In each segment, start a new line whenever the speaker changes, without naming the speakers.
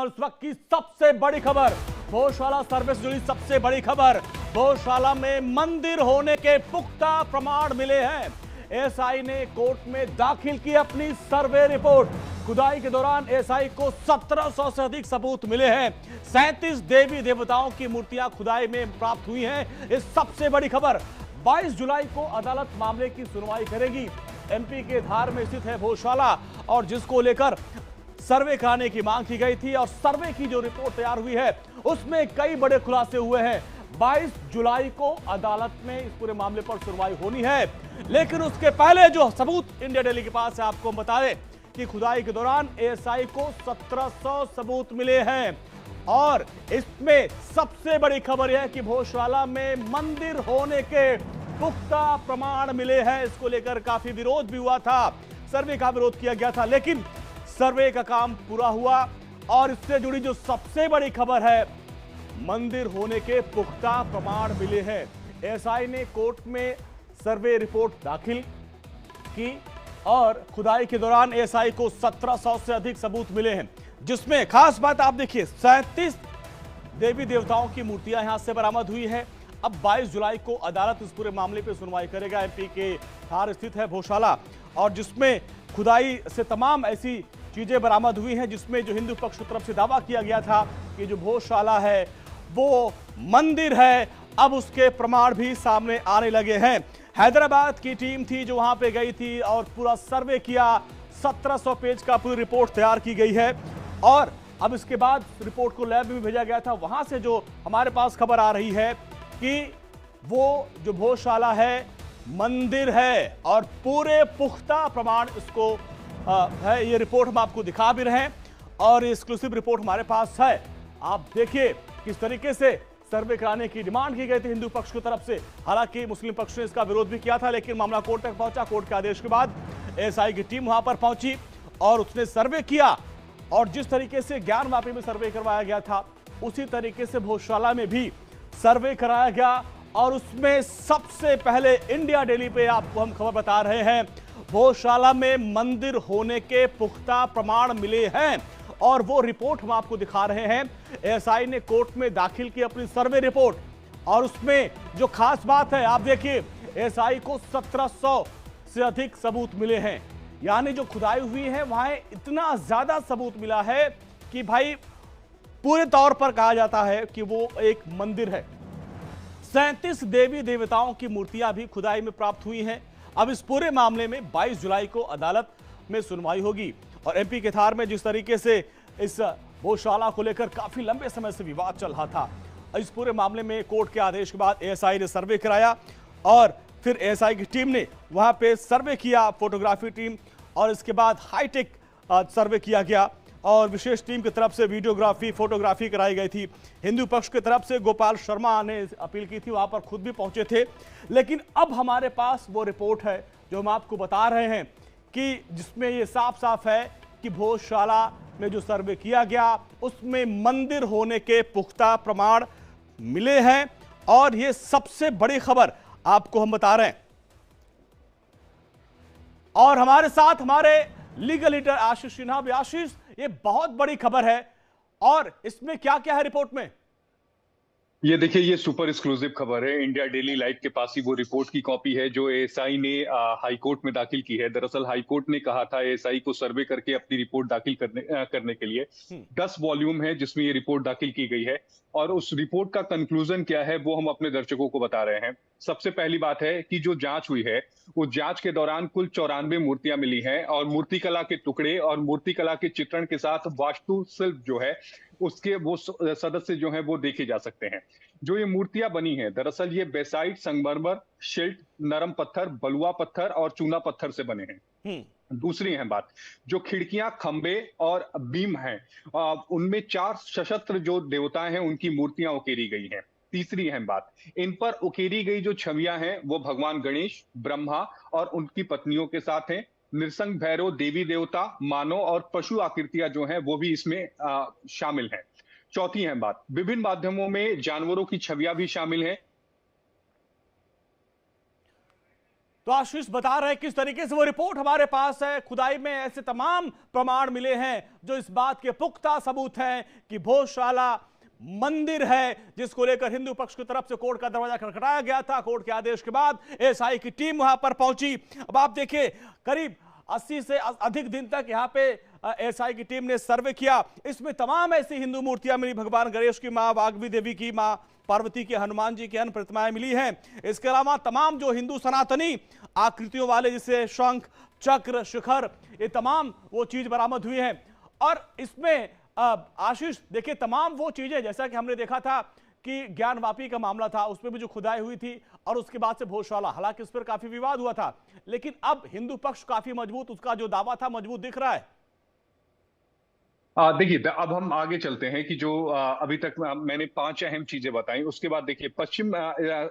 और इस वक्त की सबसे बड़ी खबर, गौशाला सर्वे से जुड़ी सबसे बड़ी खबर। गौशाला में मंदिर होने के पुख्ता प्रमाण मिले हैं। एएसआई ने कोर्ट में दाखिल की अपनी सर्वे रिपोर्ट। खुदाई के दौरान एएसआई को 1700 से अधिक सबूत मिले हैं। 37 देवी देवताओं की मूर्तियां खुदाई में प्राप्त हुई हैं। इस सबसे बड़ी खबर, 22 जुलाई को अदालत मामले की सुनवाई करेगी। एमपी के धार में स्थित है गौशाला और जिसको लेकर सर्वे कराने की मांग की गई थी और सर्वे की जो रिपोर्ट तैयार हुई है उसमें कई बड़े खुलासे हुए हैं। 22 जुलाई को अदालत में इस पूरे मामले पर सुनवाई होनी है, लेकिन उसके पहले जो सबूत इंडिया डेली के पास है, आपको बता दें कि खुदाई के दौरान एएसआई को 1700 सबूत मिले हैं और इसमें सबसे बड़ी खबर यह है कि गौशाला में मंदिर होने के पुख्ता प्रमाण मिले हैं। इसको लेकर काफी विरोध भी हुआ था, सर्वे का विरोध किया गया था, लेकिन सर्वे का काम पूरा हुआ और इससे जुड़ी जो सबसे बड़ी खबर है, मंदिर होने के पुख्ता प्रमाण मिले हैं। एएसआई ने कोर्ट में सर्वे रिपोर्ट दाखिल की और खुदाई के दौरान एएसआई को 1700 से अधिक सबूत मिले हैं, जिसमें खास बात आप देखिए 37 देवी देवताओं की मूर्तियां यहां से बरामद हुई है। अब 22 जुलाई को अदालत इस पूरे मामले पर सुनवाई करेगा। एमपी के धार स्थित है गौशाला और जिसमें खुदाई से तमाम ऐसी चीजें बरामद हुई हैं जिसमें जो हिंदू पक्ष की तरफ से दावा किया गया था कि जो गौशाला है वो मंदिर है, अब उसके प्रमाण भी सामने आने लगे हैं। हैदराबाद की टीम थी जो वहां पे गई थी और पूरा सर्वे किया। 1700 पेज का पूरी रिपोर्ट तैयार की गई है और अब इसके बाद रिपोर्ट को लैब में भेजा गया था। वहां से जो हमारे पास खबर आ रही है कि वो जो गौशाला है मंदिर है और पूरे पुख्ता प्रमाण इसको है। ये रिपोर्ट हम आपको दिखा भी रहे हैं और एक्सक्लूसिव रिपोर्ट हमारे पास है। आप देखिए किस तरीके से सर्वे कराने की डिमांड की गई थी हिंदू पक्ष की तरफ से। हालांकि मुस्लिम पक्ष ने इसका विरोध भी किया था, लेकिन मामला कोर्ट तक पहुंचा। कोर्ट के आदेश के बाद एएसआई की टीम वहां पर पहुंची और उसने सर्वे किया और जिस तरीके से ज्ञानवापी में सर्वे करवाया गया था उसी तरीके से गौशाला में भी सर्वे कराया गया और उसमें सबसे पहले इंडिया डेली पे आपको हम खबर बता रहे हैं, गौशाला में मंदिर होने के पुख्ता प्रमाण मिले हैं और वो रिपोर्ट हम आपको दिखा रहे हैं। एएसआई ने कोर्ट में दाखिल की अपनी सर्वे रिपोर्ट और उसमें जो खास बात है आप देखिए, एएसआई को 1700 से अधिक सबूत मिले हैं। यानी जो खुदाई हुई है वहां इतना ज्यादा सबूत मिला है कि भाई पूरे तौर पर कहा जाता है कि वो एक मंदिर है। 37 देवी देवताओं की मूर्तियां भी खुदाई में प्राप्त हुई हैं। अब इस पूरे मामले में 22 जुलाई को अदालत में सुनवाई होगी और एमपी के धार में जिस तरीके से इस गौशाला को लेकर काफी लंबे समय से विवाद चल रहा था, इस पूरे मामले में कोर्ट के आदेश के बाद एएसआई ने सर्वे कराया और फिर एएसआई की टीम ने वहां पे सर्वे किया, फोटोग्राफी टीम, और इसके बाद हाईटेक सर्वे किया गया और विशेष टीम की तरफ से वीडियोग्राफी, फोटोग्राफी कराई गई थी। हिंदू पक्ष की तरफ से गोपाल शर्मा ने अपील की थी, वहां पर खुद भी पहुंचे थे। लेकिन अब हमारे पास वो रिपोर्ट है जो हम आपको बता रहे हैं कि जिसमें ये साफ साफ है कि गौशाला में जो सर्वे किया गया उसमें मंदिर होने के पुख्ता प्रमाण मिले हैं और ये सबसे बड़ी खबर आपको हम बता रहे हैं। और हमारे साथ हमारे लीगल लीडर आशीष सिन्हा भी। आशीष, ये बहुत बड़ी खबर है और इसमें क्या क्या है रिपोर्ट में?
ये देखिए, ये सुपर एक्सक्लूसिव खबर है। इंडिया डेली लाइव के पास ही वो रिपोर्ट की कॉपी है जो एएसआई ने हाई कोर्ट में दाखिल की है। दरअसल हाई कोर्ट ने कहा था एएसआई को सर्वे करके अपनी रिपोर्ट दाखिल करने के लिए। 10 वॉल्यूम है जिसमें ये रिपोर्ट दाखिल की गई है और उस रिपोर्ट का कंक्लूजन क्या है वो हम अपने दर्शकों को बता रहे हैं। सबसे पहली बात है कि जो जांच हुई है वो जांच के दौरान कुल 94 मूर्तियां मिली हैं और मूर्तिकला के टुकड़े और मूर्तिकला के चित्रण के साथ वास्तुशिल्प जो है उसके वो सदस्य जो है वो देखे जा सकते हैं। जो ये मूर्तियां बनी हैं दरअसल ये बेसाइट, संगमरमर, शिल्ट, नरम पत्थर, बलुआ पत्थर और चूना पत्थर से बने हैं। दूसरी है बात, जो खिड़कियां, खंबे और बीम हैं उनमें 4 सशस्त्र जो देवताएं हैं उनकी मूर्तियां उकेरी गई हैं। तीसरी है बात, इन पर उकेरी गई जो छवियां हैं वो भगवान गणेश, ब्रह्मा और उनकी पत्नियों के साथ हैं। नृसिंह, भैरव, देवी देवता, मानव और पशु आकृतियां जो हैं वो भी इसमें शामिल हैं। चौथी है बात, विभिन्न माध्यमों में जानवरों की छवियां भी शामिल हैं।
तो आशीष बता रहे हैं किस तरीके से वो रिपोर्ट हमारे पास है। खुदाई में ऐसे तमाम प्रमाण मिले हैं जो इस बात के पुख्ता सबूत हैं कि भोजशाला मंदिर है, जिसको लेकर हिंदू पक्ष की तरफ से कोर्ट का दरवाजा खटखटाया गया था। कोर्ट के आदेश के बाद एएसआई की टीम वहां पर पहुंची। अब आप देखिए, करीब 80 से अधिक दिन तक यहाँ पे एएसआई की टीम ने सर्वे किया। इसमें तमाम ऐसी हिंदू मूर्तियां मिली, भगवान गणेश की, मां वाग्वी देवी की, मां पार्वती की, हनुमान जी की अन्य प्रतिमाएं मिली हैं। इसके अलावा तमाम जो हिंदू सनातनी आकृतियों वाले, जैसे शंख, चक्र, शिखर, ये तमाम वो चीज बरामद हुई हैं। और इसमें आशीष देखिए, तमाम वो चीजें जैसा कि हमने देखा था कि ज्ञानवापी का मामला था, उसमें भी जो खुदाई हुई थी, और उसके बाद से भोजशाला, हालांकि उस पर काफी विवाद हुआ था, लेकिन अब हिंदू पक्ष काफी मजबूत, उसका जो दावा था मजबूत दिख रहा है।
देखिए, अब हम आगे चलते हैं कि जो अभी तक मैंने 5 अहम चीजें बताई। उसके बाद देखिए, पश्चिम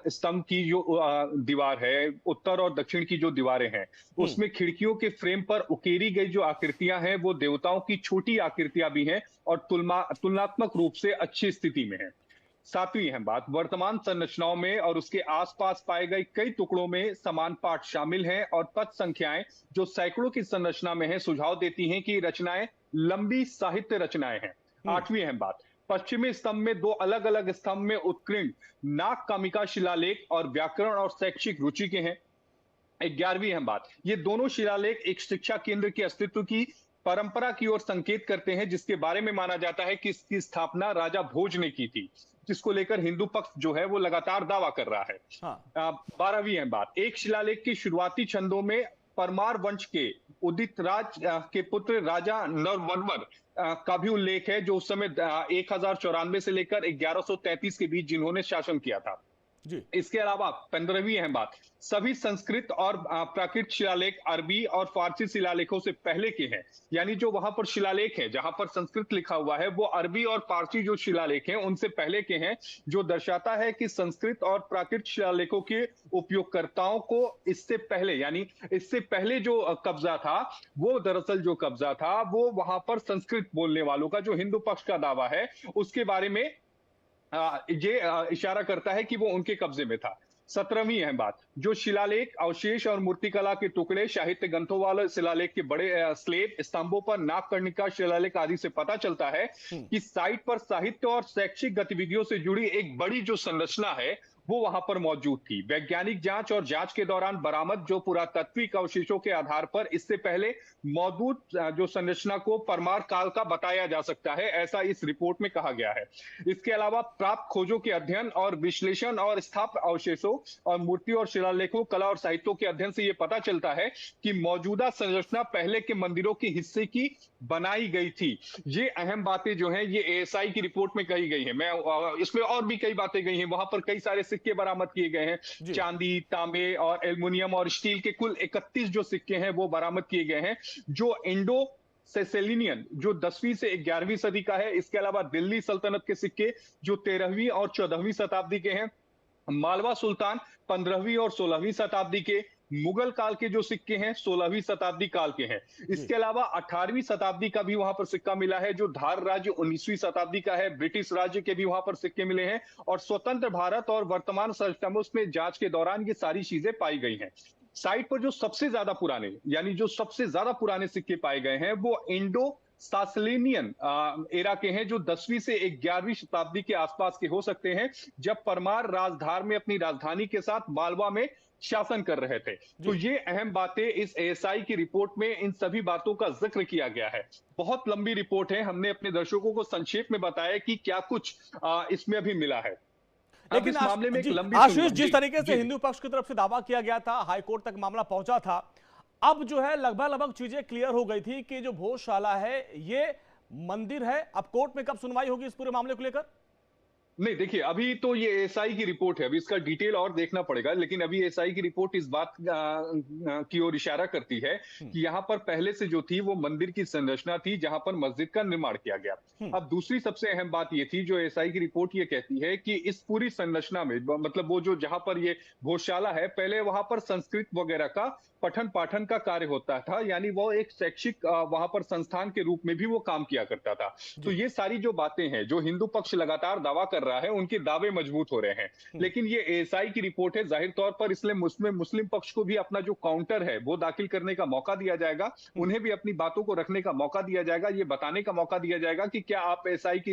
स्तंभ की जो दीवार है, उत्तर और दक्षिण की जो दीवारें हैं, उसमें खिड़कियों के फ्रेम पर उकेरी गई जो आकृतियां हैं, वो देवताओं की छोटी आकृतियां भी हैं और तुलनात्मक रूप से अच्छी स्थिति में है। 7वीं अहम बात, वर्तमान संरचनाओं में और उसके आसपास पाए गए कई टुकड़ों में समान पाठ शामिल हैं और पद संख्याएं जो सैकड़ों की संरचना में है सुझाव देती हैं कि रचनाएं लंबी साहित्य रचनाएं हैं। 8वीं अहम बात, पश्चिमी स्तंभ में 2 अलग अलग स्तंभ में उत्कीर्ण नाग कामिका शिलालेख और व्याकरण और शैक्षिक रुचि के हैं। 11वीं अहम बात, ये दोनों शिलालेख एक शिक्षा केंद्र के अस्तित्व की परंपरा की ओर संकेत करते हैं, जिसके बारे में माना जाता है कि इसकी स्थापना राजा भोज ने की थी, जिसको लेकर हिंदू पक्ष जो है वो लगातार दावा कर रहा है। हाँ। 12वीं अहम बात, एक शिलालेख की शुरुआती छंदों में परमार वंश के उदित राज के पुत्र राजा नरवरवर का भी उल्लेख है, जो उस समय 1094 से लेकर 1133 के बीच जिन्होंने शासन किया था। जी। इसके अलावा 15वीं अहम बात, सभी संस्कृत और प्राकृत शिलालेख अरबी और फारसी शिलालेखों से पहले के हैं। यानी जो वहां पर शिलालेख है जहां पर संस्कृत लिखा हुआ है, वो अरबी और फारसी जो शिलालेख हैं उनसे पहले के हैं, जो दर्शाता है कि संस्कृत और प्राकृत शिलालेखों के उपयोगकर्ताओं को इससे पहले, यानी इससे पहले जो कब्जा था, वो दरअसल जो कब्जा था वो वहां पर संस्कृत बोलने वालों का, जो हिंदू पक्ष का दावा है उसके बारे में ये इशारा करता है कि वो उनके कब्जे में था। 17वीं अहम बात, जो शिलालेख अवशेष और मूर्तिकला के टुकड़े, साहित्य ग्रंथों वाले शिलालेख के बड़े स्लेब, स्तंभों पर नागकर्णिका शिलालेख आदि से पता चलता है कि साइट पर साहित्य और शैक्षिक गतिविधियों से जुड़ी एक बड़ी जो संरचना है वो वहां पर मौजूद थी। वैज्ञानिक जांच और जांच के दौरान बरामद जो पुरातात्विक अवशेषों के आधार पर इससे पहले मौजूद जो संरचना को परमार काल का बताया जा सकता है, ऐसा इस रिपोर्ट में कहा गया है। इसके अलावा प्राप्त खोजों के अध्ययन और विश्लेषण और स्थाप अवशेषों और मूर्ति और शिलालेखों, कला और साहित्यों के अध्ययन से यह पता चलता है कि मौजूदा संरचना पहले के मंदिरों के हिस्से की बनाई गई थी। ये अहम बातें जो हैं ये एएसआई की रिपोर्ट में कही गई है। मैं इसमें और भी कई बातें गई हैं, वहां पर कई सारे सिक्के बरामद किए गए हैं, चांदी, तांबे और एल्युमिनियम और स्टील के कुल 31 जो सिक्के हैं वो बरामद किए गए हैं, जो इंडो सेसेलिनियन जो 10वीं से 11वीं सदी का है। इसके अलावा दिल्ली सल्तनत के सिक्के जो 13वीं और 14वीं शताब्दी के हैं, मालवा सुल्तान 15वीं और 16वीं शताब्दी के, मुगल काल के जो सिक्के हैं 16वीं शताब्दी काल के हैं। इसके अलावा 18वीं शताब्दी का भी वहां पर सिक्का मिला है, जो धार राज्य 19वीं शताब्दी का है। ब्रिटिश राज्य के भी वहां पर सिक्के मिले हैं और स्वतंत्र भारत और वर्तमान संरचनाओं में जांच के दौरान ये सारी चीजें पाई गई हैं। साइट पर जो सबसे ज्यादा पुराने, यानी जो सबसे ज्यादा पुराने सिक्के पाए गए हैं वो इंडो सासलेनियन एरा के हैं, जो 10वीं से 11वीं शताब्दी के आसपास के हो सकते हैं, जब परमार राजधार में अपनी राजधानी के साथ मालवा में शासन कर रहे थे। तो ये अहम बातें इस एएसआई की रिपोर्ट में इन सभी बातों का जिक्र किया गया है। बहुत लंबी रिपोर्ट है, हमने अपने दर्शकों को संक्षेप में बताया कि क्या कुछ इसमें अभी मिला है।
लेकिन इस मामले में एक लंबी आशीष, जिस तरीके से हिंदू पक्ष की तरफ से दावा किया गया था, हाईकोर्ट तक मामला पहुंचा था, अब जो है लगभग चीजें क्लियर हो गई थी कि जो भोजशाला है ये मंदिर है। अब कोर्ट में कब सुनवाई होगी इस पूरे मामले को लेकर?
नहीं, देखिए अभी तो ये एएसआई की रिपोर्ट है, अभी इसका डिटेल और देखना पड़ेगा, लेकिन अभी एएसआई की रिपोर्ट इस बात की ओर इशारा करती है कि यहाँ पर पहले से जो थी वो मंदिर की संरचना थी जहां पर मस्जिद का निर्माण किया गया। अब दूसरी सबसे अहम बात ये थी, जो एएसआई की रिपोर्ट ये कहती है कि इस पूरी संरचना में, मतलब वो जो जहां पर ये भोजशाला है, पहले वहां पर संस्कृत वगैरह का पठन पाठन का कार्य होता था, यानी वो एक शैक्षिक वहां पर संस्थान के रूप में भी वो काम किया करता था। तो ये सारी जो बातें हैं, जो हिंदू पक्ष लगातार दावा कर कर रहा है, उनके दावे मजबूत हो रहे हैं। लेकिन ये एएसआई की रिपोर्ट है, जाहिर तौर पर इसलिए मुस्लिम पक्ष को भी अपना जो काउंटर है वो दाखिल करने का मौका दिया जाएगा, उन्हें भी अपनी बातों को रखने का मौका दिया जाएगा, ये बताने का मौका दिया जाएगा कि क्या आप एएसआई की